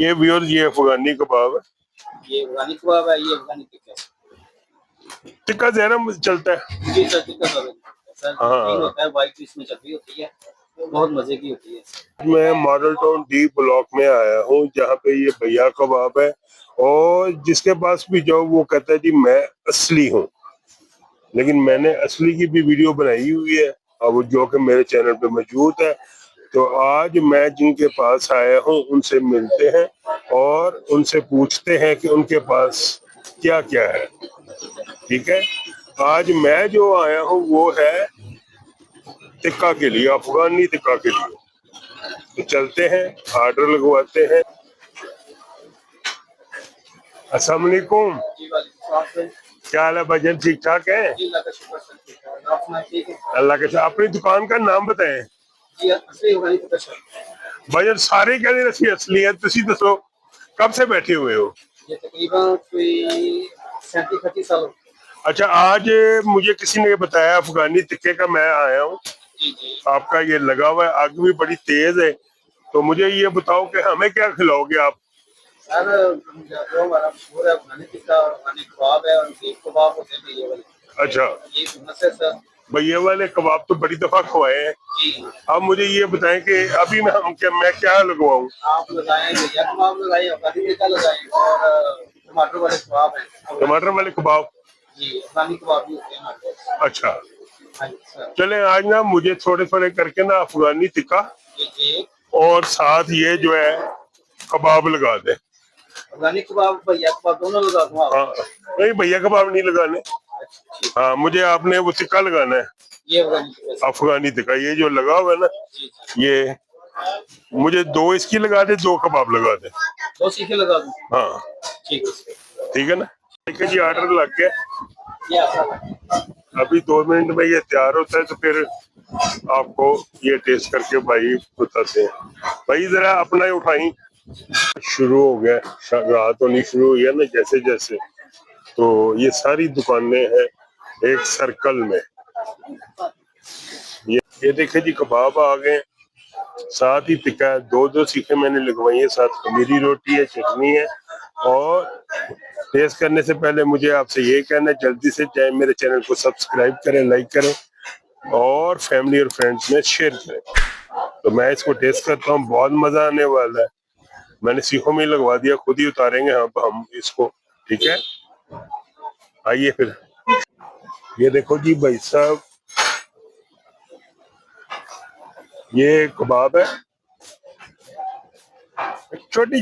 ये व्यूअर्स ये अफगानी कबाब है, ये अफगानी कबाब है, ये अफगानी टिक्का। टिक्का ज़रा चलता है जी सर, टिक्का सर हाँ। होता है, वाइट इसमें चटनी होती है, बहुत मजे की होती है। मैं मॉडल टाउन डी ब्लॉक में आया हूँ जहाँ पे ये भैया कबाब है, और जिसके पास भी जाओ वो कहता है जी मैं असली हूँ, लेकिन मैंने असली की भी वीडियो बनाई हुई है और वो जो कि मेरे चैनल पे मौजूद है। तो आज मैं जिनके पास आया हूँ उनसे मिलते हैं और उनसे पूछते हैं कि उनके पास क्या क्या है। ठीक है, आज मैं जो आया हूँ वो है टिक्का के लिए, अफगानी टिक्का के लिए। तो चलते हैं, ऑर्डर लगवाते हैं। अस्सलाम वालेकुम, क्या हाल है भाईजान, ठीक ठाक है? अल्लाह के साथ। अपनी दुकान का नाम बताएं भाईजान। सारे कहते रसी असली है, तुसी दसो कब से बैठे हुए हो? ये तकरीबन कोई 37-38 साल। अच्छा, आज मुझे किसी ने बताया अफगानी टिक्के का, मैं आया हूँ। आपका ये लगा हुआ है, आग भी बड़ी तेज है, तो मुझे ये बताओ कि हमें क्या खिलाओगे आप? सर जो हमारा मशहूर है अफगानी टिक्का, अफगानी कबाब है और बीफ कबाब होते हैं ये वाले। अच्छा, ये फेमस है सर। भैया वाले कबाब तो बड़ी दफा खुआए हैं। अब मुझे ये बताएं कि अभी मैं क्या लगवाऊं? आप लगाएं भैया कबाब लगाएं, अफगानी टिक्का लगाएं और टमाटर वाले कबाब हैं। टमाटर वाले कबाब जी, अफगानी कबाब भी होते हैं हमारे पास। अच्छा, हाँ जी सर। चले आज ना मुझे थोड़े थोड़े करके ना अफगानी टिक्का जी और साथ ये जो है कबाब लगा दे। अफगानी कबाब भैया कबाब दोनों लगा दूं? हाँ, नहीं भैया कबाब नहीं लगाने। हाँ, मुझे आपने वो टिक्का लगाना है, ये अफगानी टिक्का। ये जो लगा हुआ है ना, ये मुझे 2 इसकी लगा दे, 2 कबाब लगा दे। 2 सीखे लगा दूं? हाँ ठीक है ना। ठीक है जी, ऑर्डर लग गया। अभी 2 मिनट में ये तैयार होता है, तो फिर आपको ये टेस्ट करके भाई बताते हैं। भाई जरा अपना ही उठाई। शुरू हो गया, रात होनी शुरू हुई है ना जैसे जैसे, तो ये सारी दुकानें हैं एक सर्कल में। ये देखे जी कबाब आ गए, साथ ही टिक्का है, 2 सीखें मैंने लगवाई है, साथ खमीरी रोटी है, चटनी है। और टेस्ट करने से पहले मुझे आपसे ये कहना है, जल्दी से चाहे मेरे चैनल को सब्सक्राइब करें, लाइक करें और फैमिली और फ्रेंड्स में शेयर करें। तो मैं इसको टेस्ट करता हूँ, बहुत मजा आने वाला है। मैंने सीखों में लगवा दिया, खुद ही उतारेंगे हम इसको। ठीक है, आइए फिर। ये देखो जी भाई साहब, ये कबाब है, छोटी छोटी